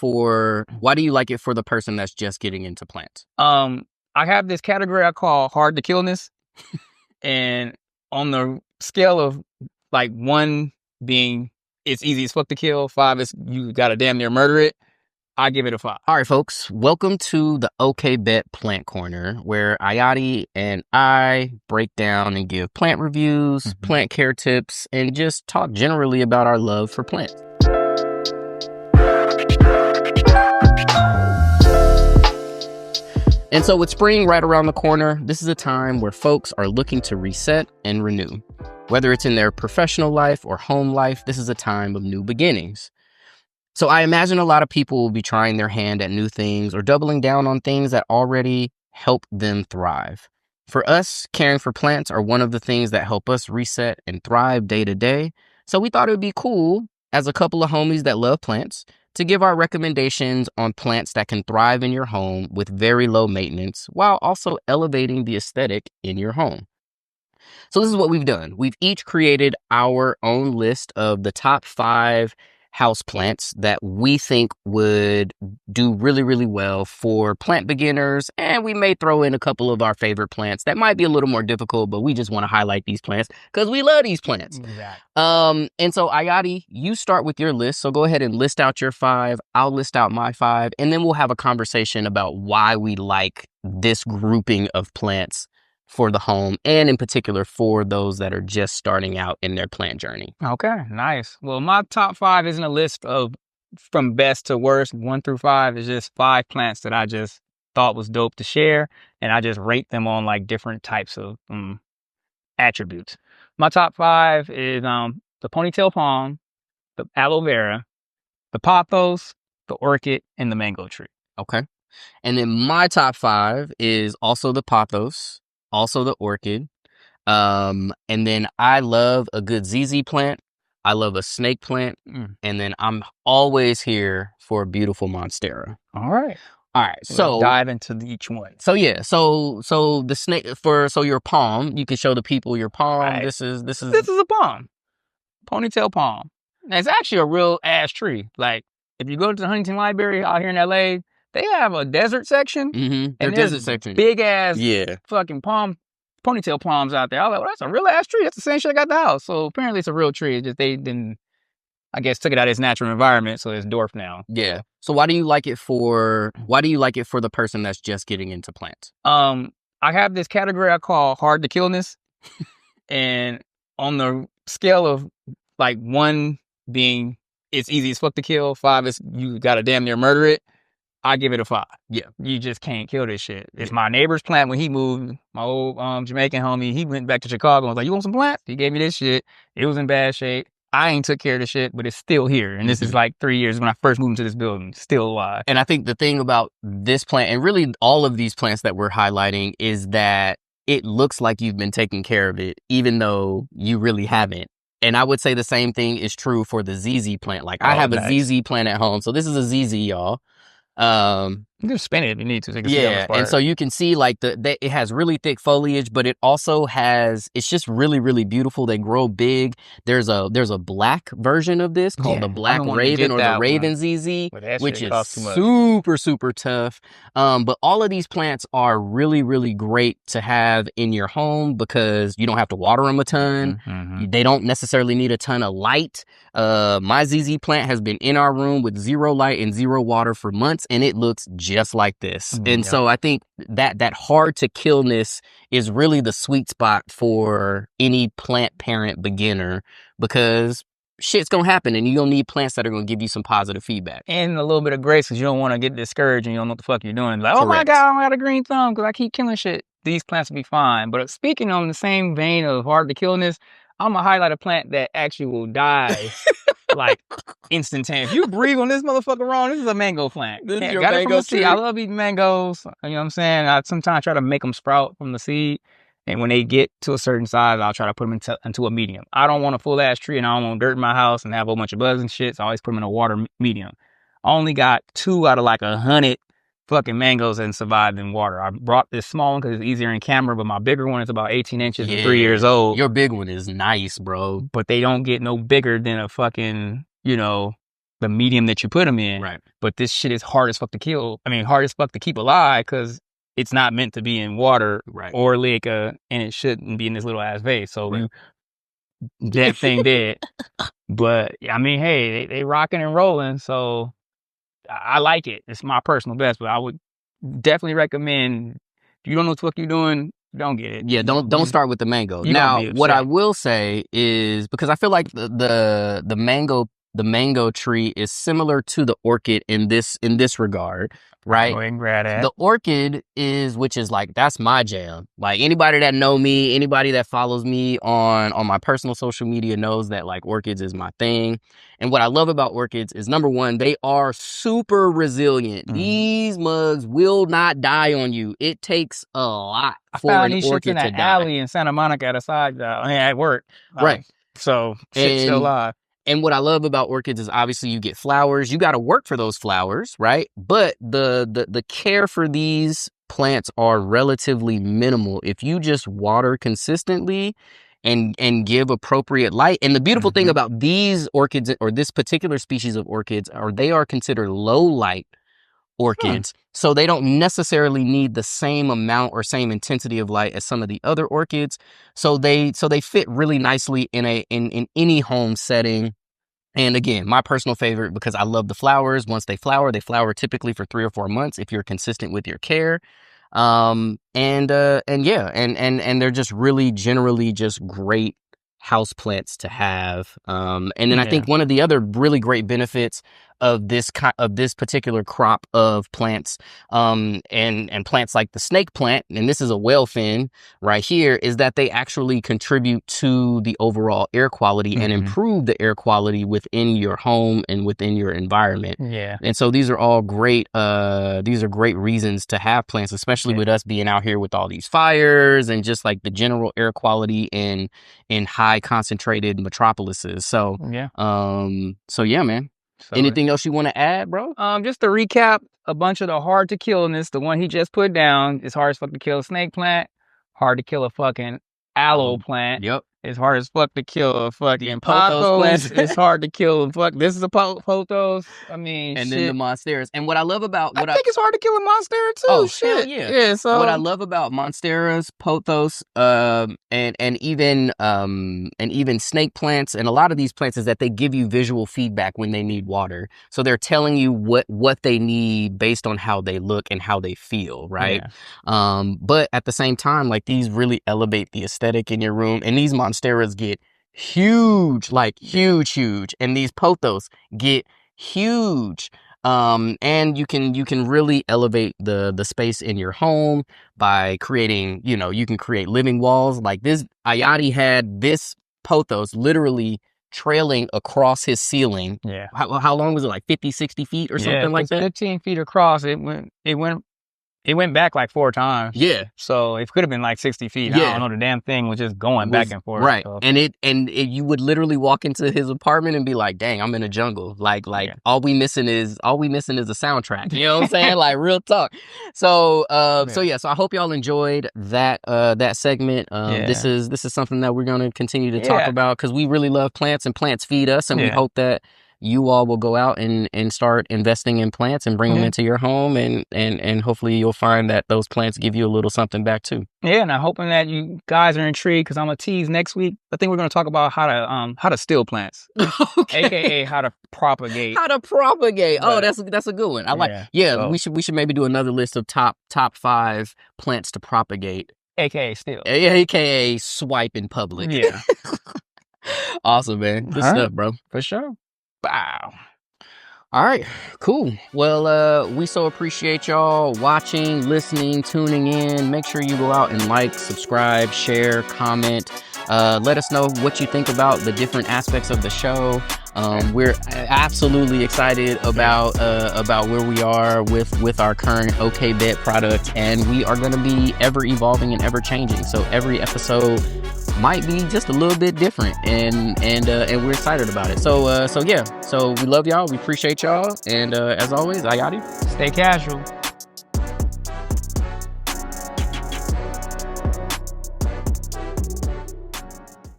for the person that's just getting into plants? I have this category I call hard to killness. And on the scale of like 1 being it's easy as fuck to kill, 5 is you gotta damn near murder it, I give it a 5. All right, folks, welcome to the OK Bet Plant Corner, where Ayati and I break down and give plant reviews, plant care tips, and just talk generally about our love for plants. And so with spring right around the corner, this is a time where folks are looking to reset and renew. Whether it's in their professional life or home life, this is a time of new beginnings. So I imagine a lot of people will be trying their hand at new things or doubling down on things that already help them thrive. For us, caring for plants are one of the things that help us reset and thrive day to day. So we thought it would be cool, as a couple of homies that love plants, to give our recommendations on plants that can thrive in your home with very low maintenance while also elevating the aesthetic in your home. So this is what we've done. We've each created our own list of the top 5 houseplants that we think would do really, really well for plant beginners. And we may throw in a couple of our favorite plants that might be a little more difficult, but we just want to highlight these plants because we love these plants. Exactly. And so Ayati, you start with your list. So go ahead and list out your 5. I'll list out my 5, and then we'll have a conversation about why we like this grouping of plants for the home, and in particular for those that are just starting out in their plant journey. Okay, nice. Well, my top 5 isn't a list of from best to worst. 1 through 5 is just 5 plants that I just thought was dope to share, and I just rate them on like different types of attributes. My top 5 is the ponytail palm, the aloe vera, the pothos, the orchid, and the mango tree. Okay. And then my top 5 is also the pothos, also the orchid. And then I love a good ZZ plant. I love a snake plant. And then I'm always here for a beautiful monstera. All right. So let's dive into each one. So yeah, so the snake so your palm, you can show the people your palm. Right. This is a palm. Ponytail palm. And it's actually a real ass tree. Like if you go to the Huntington Library out here in LA, they have a desert section. And there's desert section. Big ass fucking ponytail palms out there. I was like, well, that's a real ass tree. That's the same shit I got at the house. So apparently it's a real tree. It's just they didn't, I guess, took it out of its natural environment, so it's dwarfed now. Yeah. So why do you like it for the person that's just getting into plants? I have this category I call hard to killness. And on the scale of like 1 being it's easy as fuck to kill, 5 is you gotta damn near murder it, I give it a 5. Yeah. You just can't kill this shit. It's my neighbor's plant. When he moved, my old Jamaican homie, he went back to Chicago and was like, you want some plants? He gave me this shit. It was in bad shape. I ain't took care of the shit, but it's still here. And this is like 3 years when I first moved into this building. Still alive. And I think the thing about this plant, and really all of these plants that we're highlighting, is that it looks like you've been taking care of it, even though you really haven't. And I would say the same thing is true for the ZZ plant. Like I have a ZZ plant at home. So this is a ZZ, y'all. You can spin it if you need to. And so you can see like it has really thick foliage, but it also has, it's just really, really beautiful. They grow big. There's a black version of this called the Black Raven or the Raven ZZ, which is super, super tough. But all of these plants are really, really great to have in your home because you don't have to water them a ton. They don't necessarily need a ton of light. My ZZ plant has been in our room with 0 light and 0 water for months, and it looks just like this. And so I think that hard to killness is really the sweet spot for any plant parent beginner, because shit's gonna happen and you're gonna need plants that are gonna give you some positive feedback. And a little bit of grace, because you don't want to get discouraged and you don't know what the fuck you're doing. Like, oh my God, I got a green thumb because I keep killing shit. These plants will be fine. But speaking on the same vein of hard to killness, I'm gonna highlight a plant that actually will die like instantaneous. If you breathe on this motherfucker wrong, this is a mango plant. This is your got mango it from the seed. I love eating mangoes. You know what I'm saying? I sometimes try to make them sprout from the seed. And when they get to a certain size, I'll try to put them into a medium. I don't want a full ass tree and I don't want dirt in my house and have a whole bunch of bugs and shit. So I always put them in a water medium. I only got 2 out of like 100 fucking mangoes that survived in water. I brought this small one because it's easier in camera, but my bigger one is about 18 inches and 3 years old. Your big one is nice, bro. But they don't get no bigger than a fucking, the medium that you put them in. Right. But this shit is hard as fuck to kill. I mean, hard as fuck to keep alive because it's not meant to be in water or liquor, and it shouldn't be in this little ass vase. So that thing dead. But I mean, hey, they rocking and rolling, so I like it. It's my personal best, but I would definitely recommend if you don't know what the fuck you're doing, don't get it. Yeah, don't start with the mango. Now, what I will say is, because I feel like the mango tree is similar to the orchid in this regard, right? Go ahead and grab that. The orchid which is like, that's my jam. Like, anybody that know me, anybody that follows me on my personal social media knows that like orchids is my thing. And what I love about orchids is, number one, they are super resilient. These mugs will not die on you. It takes a lot for an orchid to die. I found these shits in an alley in Santa Monica at a side at work. Right. So shit's still alive. And what I love about orchids is, obviously you get flowers. You got to work for those flowers, right? But the care for these plants are relatively minimal if you just water consistently and give appropriate light. And the beautiful thing about these orchids, or this particular species of orchids, they are considered low light orchids. So they don't necessarily need the same amount or same intensity of light as some of the other orchids. So they fit really nicely in any home setting. And again, my personal favorite, because I love the flowers. Once they flower typically for 3 or 4 months if you're consistent with your care. And they're just really generally just great house plants to have. And then I think one of the other really great benefits of this particular crop of plants, and plants like the snake plant, and this is a whale fin right here, is that they actually contribute to the overall air quality and improve the air quality within your home and within your environment. Yeah. And so these are all great. These are great reasons to have plants, especially with us being out here with all these fires and just like the general air quality in high concentrated metropolises. So yeah, man. So anything else you want to add, bro? Just to recap, a bunch of the hard to killness. The one he just put down is hard as fuck to kill a snake plant. Hard to kill a fucking aloe plant. Yep. It's hard as fuck to kill a fucking pothos. It's hard to kill a fuck. This is a pothos. I mean, and then the monsteras. And what I love about I think it's hard to kill a monstera too. Oh, shit. Hell yeah. Yeah. So what I love about monsteras, pothos, and even snake plants, and a lot of these plants, is that they give you visual feedback when they need water. So they're telling you what they need based on how they look and how they feel, right? Yeah. But at the same time, like, these really elevate the aesthetic in your room, and these monsteras get huge, like huge, and these pothos get huge. And you can really elevate the space in your home by creating, you can create living walls. Like this, Ayati had this pothos literally trailing across his ceiling. Yeah. How long was it? Like 50, 60 feet or something like that? 15 feet across. It went back like 4 times. Yeah. So it could have been like 60 feet. Yeah. I don't know. The damn thing was just going back and forth. Right. So. And you would literally walk into his apartment and be like, dang, I'm in a jungle. Like all we missing is a soundtrack. You know what I'm saying? Like, real talk. So so I hope y'all enjoyed that segment. This is something that we're going to continue to talk about, because we really love plants and plants feed us, and we hope that you all will go out and start investing in plants and bring them into your home, and hopefully you'll find that those plants give you a little something back too. Yeah, and I'm hoping that you guys are intrigued, because I'm gonna tease next week. I think we're gonna talk about how to steal plants, aka how to propagate. Oh, that's a good one. I like. Yeah, so we should maybe do another list of top 5 plants to propagate, aka steal. AKA swipe in public. Yeah. Awesome, man. Good stuff, bro. For sure. Wow. All right, cool. Well, we so appreciate y'all watching, listening, tuning in. Make sure you go out and like, subscribe, share, comment. Let us know what you think about the different aspects of the show. We're absolutely excited about where we are with our current OK Bet product, and we are going to be ever evolving and ever changing. So every episode might be just a little bit different, and we're excited about it. So we love y'all. We appreciate y'all, and as always, Ayati, stay casual.